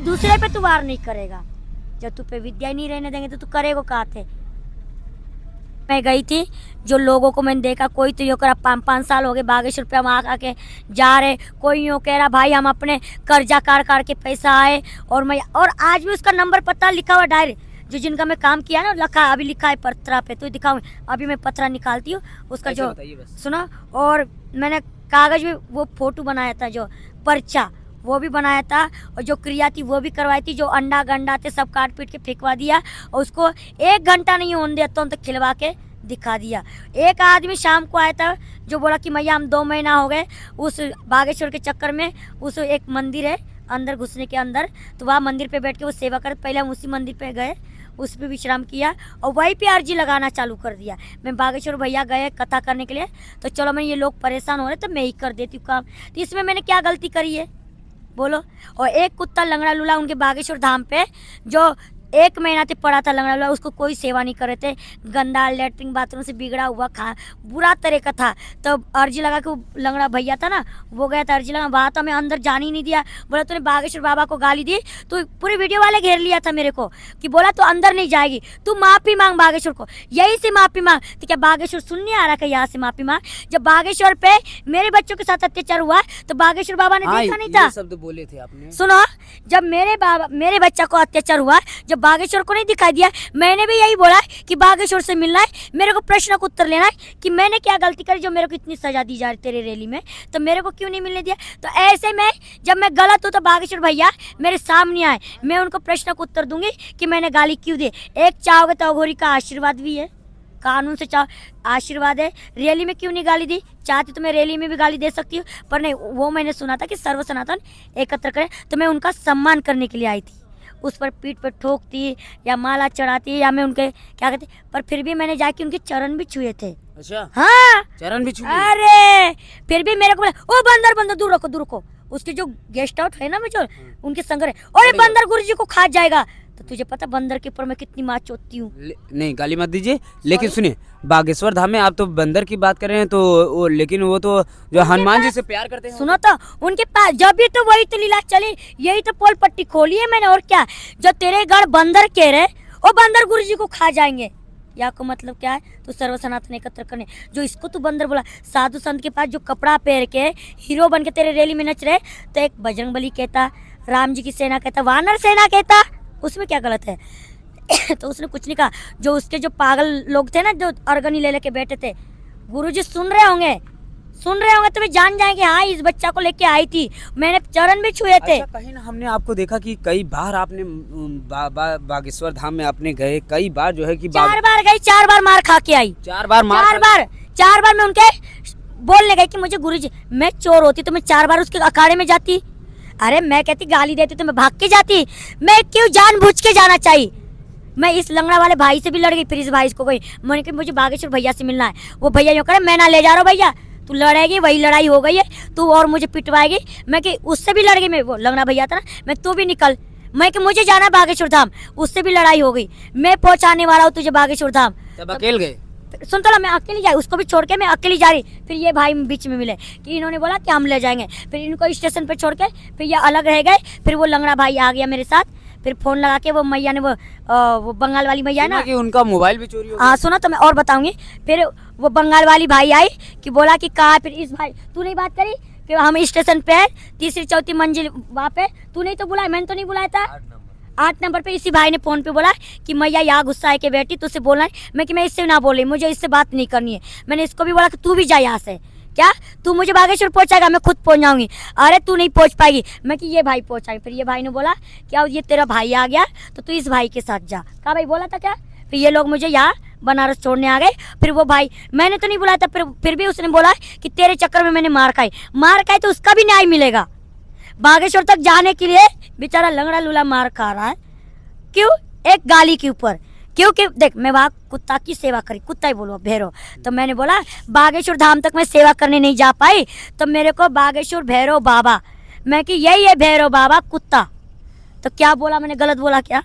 दूसरे पे तू वार नहीं करेगा। जब तू पे विद्या ही नहीं रहने देंगे तो तू करेगा कहाँ थे। मैं गई थी, जो लोगों को मैंने देखा, कोई तो यो करा 5 साल हो गए बागेश्वर पे हम आके जा रहे, कोई यूँ कह रहा भाई हम अपने कर्जा काट के पैसा आए, और आज भी उसका नंबर पता लिखा हुआ डायरी, जो जिनका मैं काम किया ना लिखा, अभी लिखा है पत्रा पे, तो दिखाऊँ अभी मैं पत्रा निकालती हूँ उसका जो सुना। और मैंने कागज में वो फोटो बनाया था, जो पर्चा वो भी बनाया था, और जो क्रिया थी वो भी करवाई थी, जो अंडा गंडा थे सब काट पीट के फेंकवा दिया, और उसको 1 घंटा नहीं होने दिया तो खिलवा के दिखा दिया। एक आदमी शाम को आया था जो बोला कि मैया हम 2 महीना हो गए उस बागेश्वर के चक्कर में, उस एक मंदिर है अंदर घुसने के अंदर, तो वहाँ मंदिर पे बैठ के वो सेवा कर, पहले हम उसी मंदिर पे गए, उस पर विश्राम किया और वहीं पे अर्जी लगाना चालू कर दिया। मैं बागेश्वर भैया गए कथा करने के लिए, तो चलो मैं ये लोग परेशान हो रहे तो मैं ही कर देती हूँ काम, तो इसमें मैंने क्या गलती करी है बोलो। और एक कुत्ता लंगड़ा लूला उनके बागेश्वर धाम पे जो 1 महीना से पड़ा था लंगड़ा लूला, उसको कोई सेवा नहीं कर रहे थे, गंदा लेटरिन बाथरूम से बिगड़ा हुआ खा बुरा तरह का था। तो अर्जी लगा के वो लंगड़ा भैया था ना, वो गया था अर्जी लगा, वहाँ तो हमें अंदर जाने ही नहीं दिया, बोला तूने बागेश्वर बाबा को गाली दी, तो पूरे वीडियो वाले घेर लिया था मेरे को कि बोला तो अंदर नहीं जाएगी, तू माफ़ी मांग बागेश्वर को, यही से माफ़ी मांग। तो क्या बागेश्वर सुनने आ रहा है यहाँ से माफ़ी मांग? जब बागेश्वर पे मेरे बच्चों के साथ अत्याचार हुआ तो बागेश्वर बाबा ने देखा नहीं था, शब्द बोले थे आपने। सुनो, जब मेरे बच्चा को अत्याचार हुआ, जब बागेश्वर को नहीं दिखाई दिया, मैंने भी यही बोला कि बागेश्वर से मिलना है, मेरे को प्रश्न का उत्तर लेना है कि मैंने क्या गलती करी जो मेरे को इतनी सजा दी जा रही तेरे रैली में, तो मेरे को क्यों नहीं मिलने दिया। तो ऐसे में जब मैं गलत हूँ तो बागेश्वर भैया मेरे सामने आए, मैं उनको प्रश्न का उत्तर दूंगी कि मैंने गाली क्यों दी। एक चाहोगे तो अघोरी का आशीर्वाद भी है, कानून से आशीर्वाद है, रैली में क्यों नहीं गाली दी? चाहती तो मैं रैली में भी गाली दे सकती हूँ, पर नहीं, वो मैंने सुना था कि सर्व सनातन एकत्र करें, तो मैं उनका सम्मान करने के लिए आई थी। उस पर पीठ पर ठोकती या माला चढ़ाती या मैं उनके क्या कहते, पर फिर भी मैंने जाके उनके चरण भी छुए थे। अच्छा, हाँ चरण भी छुए? अरे फिर भी मेरे को बोला ओ बंदर दूर रखो दूर रखो, उसके जो गेस्ट आउट है ना मैं जो उनके संग है, और बंदर गुरु जी को खा जाएगा। तो तुझे पता बंदर के ऊपर मैं कितनी मार चोतती हूँ। नहीं गाली मत दीजिए, लेकिन सुनिए बागेश्वर धाम में आप तो बंदर की बात कर रहे हैं, तो लेकिन वो तो जो हनुमान जी से प्यार करते हैं, सुनो तो उनके पास जब भी तो वही तो लीला चली, यही तो पोल पट्टी खोली है मैंने, और क्या। जो तेरे गढ़ बंदर कह रहे वो बंदर गुरु जी को खा जाएंगे, या को मतलब क्या है, तो सर्व सनातन एकत्र करने, जो इसको तू बंदर बोला, साधु संत के पास जो कपड़ा पहन के हीरो बन के तेरे रैली में नच रहे, तो एक बजरंगबली कहता, राम जी की सेना कहता, वानर सेना कहता, उसमें क्या गलत है? तो उसने कुछ नहीं कहा। जो उसके जो पागल लोग थे ना, जो अर्गनी ले लेके बैठे थे, गुरुजी सुन रहे होंगे तो वे जान जाएंगे हाँ इस बच्चा को लेके आई थी, मैंने चरण भी छुए थे। अच्छा, कहीं ना हमने आपको देखा कि कई बार आपने बागेश्वर धाम में आपने गए, कई बार जो है कि 4 बार गई, 4 बार मार खा के आई। 4 बार मैं उनके बोलने गई कि मुझे गुरुजी, मैं चोर होती तो मैं 4 बार उसके अखाड़े में जाती। अरे मैं कहती गाली देती तो मैं भाग के जाती, मैं क्यों जानबूझ के जाना चाहिए। मैं इस लंगड़ा वाले भाई से भी लड़ गई, फिर इस भाई को गई, मैंने कहा मुझे बागेश्वर भैया से मिलना है। वो भैया यूँ करे मैं ना ले जा रहा हूँ भैया, तू लड़ेगी, वही लड़ाई हो गई है, तू और मुझे पिटवाएगी। मैं कि उससे भी लड़ गई, मैं वो लंगड़ा भैया था ना, मैं तू भी निकल, मैं कि मुझे जाना बागेश्वर धाम, उससे भी लड़ाई हो गई, मैं पहुँचाने वाला हूँ तुझे बागेश्वर धाम। तब अकेले गए? सुन तो मैं अकेली जाई, उसको भी छोड़ के मैं अकेली जा रही, फिर ये भाई बीच में मिले कि इन्होंने बोला कि हम ले जाएंगे, फिर इनको स्टेशन पे छोड़ के फिर ये अलग रह गए। फिर वो लंगड़ा भाई आ गया मेरे साथ, फिर फोन लगा के वो मैया ने वो बंगाल वाली मैया ना कि उनका मोबाइल भी चोरी हो गया। हाँ सुनो तो मैं और बताऊंगी। फिर वो बंगाल वाली भाई आई कि बोला कि कहा, फिर इस भाई तू नहीं बात करी कि हम स्टेशन पे है, 3री 4थी मंजिल वहाँ पे, तू नहीं तो बुलाया, मैंने तो नहीं बुलाया था। 8 नंबर पे इसी भाई ने फोन पे बोला कि मैया यहाँ गुस्सा है के बेटी तुझसे बोलना है। मैं कि मैं इससे ना बोली, मुझे इससे बात नहीं करनी है। मैंने इसको भी बोला कि तू भी जा यहाँ से, क्या तू मुझे बागेश्वर पहुंचाएगा, मैं खुद पहुंच जाऊंगी। अरे तू नहीं पहुंच पाएगी, मैं कि ये भाई पहुंचाएंगे। फिर ये भाई ने बोला क्या ये तेरा भाई आ गया तो तू इस भाई के साथ जा, कहा भाई बोला था क्या। फिर ये लोग मुझे यहाँ बनारस छोड़ने आ गए। फिर वो भाई, मैंने तो नहीं बुलाया था, फिर भी उसने बोला कि तेरे चक्कर में मैंने मार खाई तो उसका भी न्याय मिलेगा। बागेश्वर तक जाने के लिए बेचारा लंगड़ा लूला मार खा रहा है, क्यों? एक गाली के ऊपर। क्योंकि देख मैं वहाँ कुत्ता की सेवा करी, कुत्ता ही बोलो भैरव, तो मैंने बोला बागेश्वर धाम तक मैं सेवा करने नहीं जा पाई, तो मेरे को बागेश्वर भैरव बाबा, मैं कि यही है भैरव बाबा कुत्ता। तो क्या बोला मैंने, गलत बोला क्या?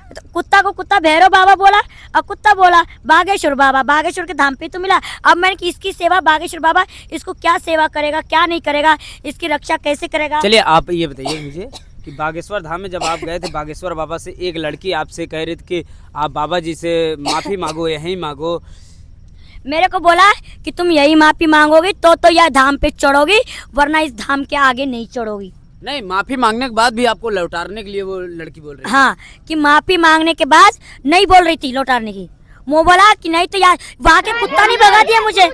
तो कुत्ता को कुत्ता भैरव बाबा बोला और कुत्ता बोला बागेश्वर बाबा, बागेश्वर के धाम पे तो मिला। अब मैंने कि इसकी सेवा बागेश्वर बाबा इसको क्या सेवा करेगा, क्या नहीं करेगा, इसकी रक्षा कैसे करेगा। चलिए आप ये बताइए मुझे कि बागेश्वर धाम में जब आप गए थे बागेश्वर बाबा से, एक लड़की आपसे कह रही थी कि आप बाबा जी से माफ़ी मांगो, यहीं मांगो। मेरे को बोला कि तुम यही माफी मांगोगी तो यह धाम पे चढ़ोगी, वरना इस धाम के आगे नहीं चढ़ोगी। नहीं, माफ़ी मांगने के बाद भी आपको लौटाने के लिए वो लड़की बोल रही हाँ, कि माफी मांगने के बाद नहीं बोल रही थी लौटाने की। वो बोला कि नहीं तो यार वहाँ के कुत्ता नहीं भगा दिया मुझे।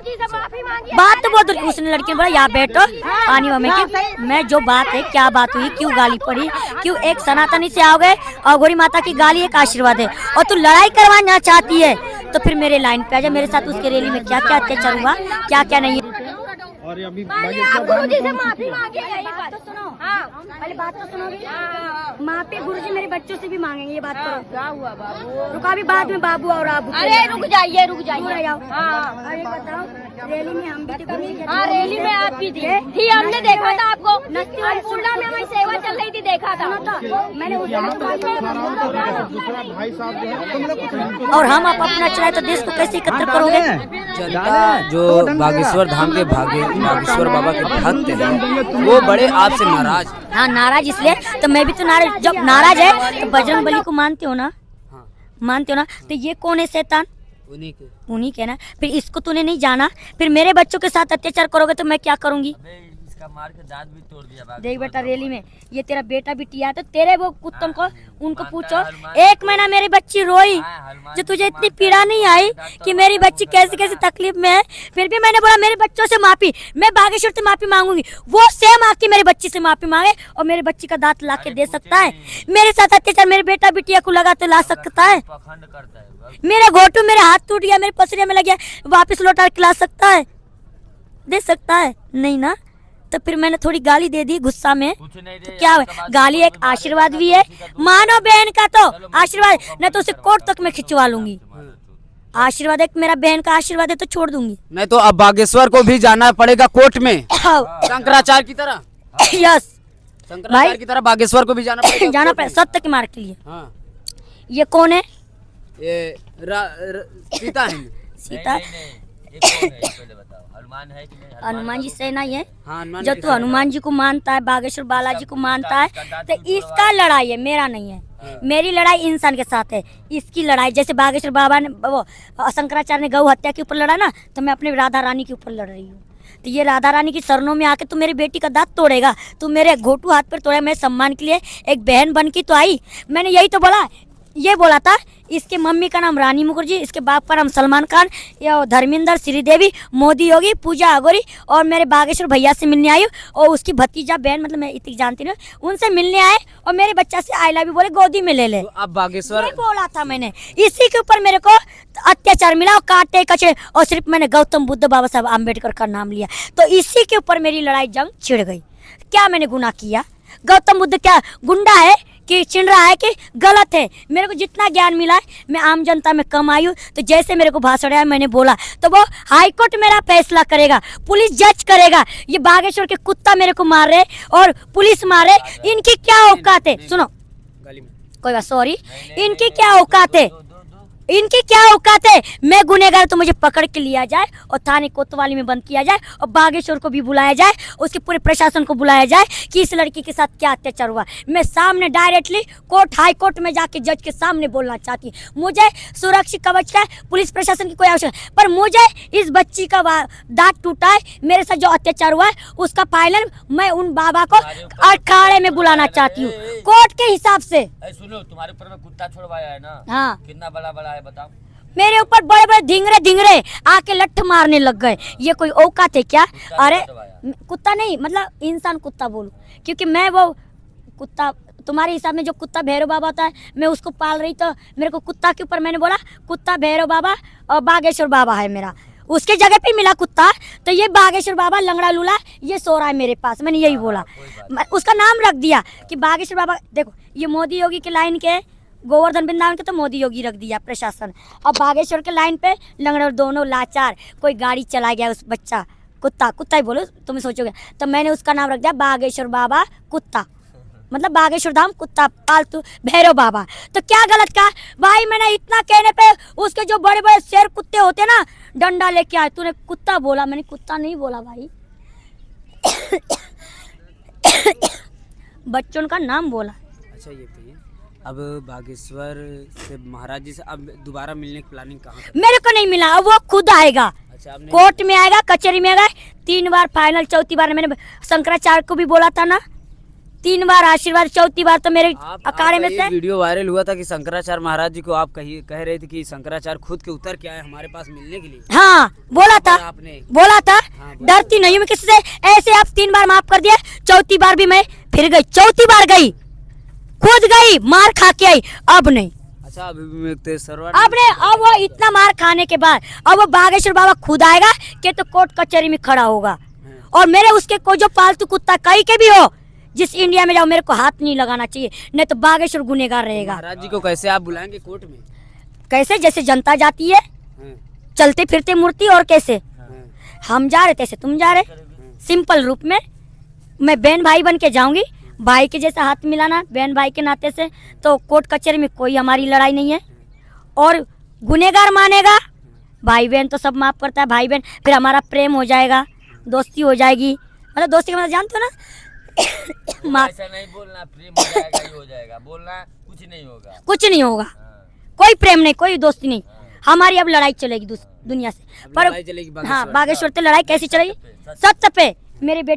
बात तो बहुत उसने लड़की ने बोला यहाँ बैठो पानी में की मैं जो बात है क्या बात हुई, क्यों गाली पड़ी, क्यों एक सनातनी से आओगे और गौरी माता की गाली एक आशीर्वाद है, और तू लड़ाई करवाना चाहती है तो फिर मेरे लाइन पे आ जा। मेरे साथ उसके रैली में क्या क्या अत्याचार हुआ, क्या क्या नहीं। और अभी गुरुजी से माफी मांगे, बात तो सुनो। हाँ, पहले बात तो सुनो। माफी गुरुजी मेरे बच्चों से भी मांगेंगे, ये बात करो। क्या हुआ बाबू? रुका भी बाद में बाबू और आप। अरे रुक जाइए जाओ। हाँ, अरे बताओ रैली में हम भी थे। हाँ, रैली में आप भी थी, हमने देखा था आपको। अन्नपूर्णा में हमारी सेवा चल रही थी, देखा था मैंने। भाई साहब जो है और हम आप अपना चलाए तो देश को कैसे एकत्र करोगे? जनता जो बागेश्वर धाम के बागेश्वर बाबा के भक्त हैं वो बड़े आपसे नाराज। हाँ, नाराज इसलिए तो मैं भी तो नाराज। जब नाराज है तो बजरंग बली को मानते हो ना? हाँ, मानते हो ना? तो ये कौन है शैतान? उन्हीं के ना। फिर इसको तूने नहीं जाना, फिर मेरे बच्चों के साथ अत्याचार करोगे तो मैं क्या करूंगी? इसका मार के दांत भी तोड़ दिया। देख बेटा, रैली में ये तेरा बेटा भी टिया तो तेरे वो कुत्तों को उनको पूछो। एक महीना मेरी बच्ची रोई, जो तुझे इतनी पीड़ा नहीं आई कि मेरी बच्ची कैसी कैसी तकलीफ में है, फिर भी मैंने बोला मेरे बच्चों से माफी, मैं बागेश्वर से माफी मांगूंगी। वो सेम आके मेरी बच्ची से माफी मांगे और मेरी बच्ची का दांत ला के दे सकता है? मेरे साथ अत्याचार मेरे बेटा बिटिया को लगा तो ला सकता है? मेरा घोटू मेरे हाथ टूट गया, मेरे पसलिया में लग गया, वापिस लौटा के ला सकता है? दे सकता है? नहीं ना। तो फिर मैंने थोड़ी गाली दे दी गुस्सा में, तो क्या गाली एक आशीर्वाद भी है। मानो बहन का तो आशीर्वाद, न तो उसे कोर्ट तक मैं खिंचवा लूंगी। आशीर्वाद एक मेरा बहन का आशीर्वाद है तो छोड़ दूंगी। नहीं तो अब बागेश्वर को भी जाना पड़ेगा कोर्ट में, शंकराचार्य की तरह। यस, शंकराचार्य की तरह बागेश्वर को भी जाना पड़ेगा। जाना पड़ेगा सत्य के मार्ग के लिए। हाँ। ये कौन है? ये सीता है। सीता हनुमान जी से नहीं है? हाँ, जब तू हनुमान जी को मानता है, बागेश्वर बालाजी को मानता है, तो इसका लड़ाई है, मेरा नहीं है। मेरी लड़ाई इंसान के साथ है, इसकी लड़ाई। जैसे बागेश्वर बाबा ने वो शंकराचार्य ने गौ हत्या के ऊपर लड़ा ना, तो मैं अपनी राधा रानी के ऊपर लड़ रही हूँ। तो ये राधा रानी की शरणों में आके तू मेरी बेटी का दांत तोड़ेगा, तू मेरे घोटू हाथ पर तोड़ेगा। मैं सम्मान के लिए एक बहन बन के तो आई, मैंने यही तो बोला। ये बोला था इसके मम्मी का नाम रानी मुखर्जी, इसके बाप का नाम सलमान खान, या धर्मेंद्र, श्रीदेवी, मोदी योगी, पूजा अगोरी, और मेरे बागेश्वर भैया से मिलने आई और उसकी भतीजा बहन, मतलब मैं इतनी जानती नहीं, उनसे मिलने आए और मेरे बच्चा से आई लव यू बोले, गोदी में ले ले। तो अब बागेश्वर ये बोला था मैंने, इसी के ऊपर मेरे को अत्याचार मिला और काटे कचरे, और सिर्फ मैंने गौतम बुद्ध बाबा साहब आम्बेडकर का नाम लिया, तो इसी के ऊपर मेरी लड़ाई जंग छिड़ गई। क्या मैंने गुनाह किया? गौतम बुद्ध क्या गुंडा है कि चिन रहा है कि गलत है? मेरे को जितना ज्ञान मिला है मैं आम जनता में कम आई हूँ, तो जैसे मेरे को भाषण आया मैंने बोला, तो वो हाईकोर्ट मेरा फैसला करेगा, पुलिस जज करेगा। ये बागेश्वर के कुत्ता मेरे को मार रहे और पुलिस मार रहे, इनकी क्या औकात है? सुनो, कोई बात, सॉरी, इनकी क्या औकात है? इनकी क्या औकात है? मैं गुनहगार तो मुझे पकड़ के लिया जाए और थाने कोतवाली में बंद किया जाए और बागेश्वर को भी बुलाया जाए, उसके पूरे प्रशासन को बुलाया जाए कि इस लड़की के साथ क्या अत्याचार हुआ। मैं सामने डायरेक्टली कोर्ट, हाई कोर्ट में जाके जज के सामने बोलना चाहती हूँ। मुझे सुरक्षित कवच का, पुलिस प्रशासन की कोई आवश्यकता, पर मुझे इस बच्ची का दांत टूटा है, मेरे साथ जो अत्याचार हुआ है उसका फाइनल मैं उन बाबा को अखाड़े में बुलाना चाहती हूँ कोर्ट के हिसाब से। सुनो, तुम्हारे ऊपर में कुत्ता छोड़वाया है ना? हाँ। कितना बड़ा बड़ा है बताओ? मेरे ऊपर बड़े बड़े धिंगरे आके लठ मारने लग गए। ये कोई औकात है क्या? अरे कुत्ता नहीं, मतलब इंसान कुत्ता बोलूं, क्योंकि मैं वो कुत्ता तुम्हारे हिसाब में जो कुत्ता भैरव बाबा होता है मैं उसको पाल रही, तो मेरे को कुत्ता के ऊपर मैंने बोला कुत्ता भैरव बाबा और बागेश्वर बाबा है मेरा, उसके जगह पे मिला कुत्ता, तो ये बागेश्वर बाबा लंगड़ा लूला ये सो रहा है मेरे पास, मैंने यही बोला, उसका नाम रख दिया कि बागेश्वर बाबा। देखो ये मोदी योगी के लाइन के, गोवर्धन वृंदावन के तो मोदी योगी रख दिया प्रशासन, अब बागेश्वर के लाइन पे लंगड़ा, दोनों लाचार। कोई गाड़ी चला गया उस बच्चा, कुत्ता ही बोलो तुम सोचोगे, तो मैंने उसका नाम रख दिया बागेश्वर बाबा कुत्ता, मतलब बागेश्वर धाम कुत्ता पालतू भैरव बाबा। तो क्या गलत कहा भाई? मैंने इतना कहने पे उसके जो बड़े बड़े शेर कुत्ते होते ना, डंडा लेके आए, तूने कुत्ता बोला, मैंने कुत्ता नहीं बोला भाई। बच्चों का नाम बोला। अच्छा ये बताइए, अब बागेश्वर से महाराज जी से अब दोबारा मिलने की प्लानिंग कहाँ कर? मेरे को नहीं मिला, अब वो खुद आएगा, अच्छा आपने कोर्ट में आएगा, कचहरी में आएगा। 3 बार फाइनल, चौथी बार मैंने शंकराचार्य को भी बोला था ना, 3 बार आशीर्वाद, चौथी बार तो मेरे अखाड़े में से। वीडियो वायरल हुआ था कि शंकराचार्य महाराज जी को आप कह रहे थे कि शंकराचार्य खुद के उतर के आए हमारे पास मिलने के लिए। हाँ बोला था, आपने बोला था। हाँ, बोला डरती नहीं हूँ मैं किसी से, ऐसे आप 3 बार माफ कर दिया, चौथी बार भी मैं फिर गई, चौथी बार गई, खुद गई, मार खा के आई, अब नहीं। अच्छा अब सरवर अब नहीं, अब वो इतना मार खाने के बाद अब वो बागेश्वर बाबा खुद आएगा कि तो कोर्ट कचहरी में खड़ा होगा। और मेरे उसके कोई जो पालतू कुत्ता कहीं के भी हो, जिस इंडिया में जाओ, मेरे को हाथ नहीं लगाना चाहिए, नहीं तो बागेश्वर गुनेगार रहेगा। महाराज जी को कैसे आप बुलाएंगे कोर्ट में? कैसे? जैसे जनता जाती है, हाँ, चलते फिरते मूर्ति, और कैसे हाँ, हम जा रहे तैसे तुम जा रहे, सिंपल रूप में। मैं बहन भाई बन के जाऊंगी, भाई के जैसा हाथ मिलाना, बहन भाई के नाते से, तो कोर्ट कचहरी में कोई हमारी लड़ाई नहीं है। और गुनेगार मानेगा, भाई बहन तो सब माफ करता है, भाई बहन, फिर हमारा प्रेम हो जाएगा, दोस्ती हो जाएगी। मतलब दोस्ती का मतलब जानते हो ना ऐसा नहीं बोलना, प्रेम हो जाएगा, ये हो जाएगा, बोलना कुछ नहीं होगा। कुछ नहीं होगा, हाँ। कोई प्रेम नहीं, कोई दोस्ती नहीं। हमारी अब लड़ाई चलेगी दुनिया से, अब पर लड़ाई चलेगी हाँ बागेश्वर। बागेश्वर से लड़ाई कैसी चलेगी? सत्य पे। मेरे बेटे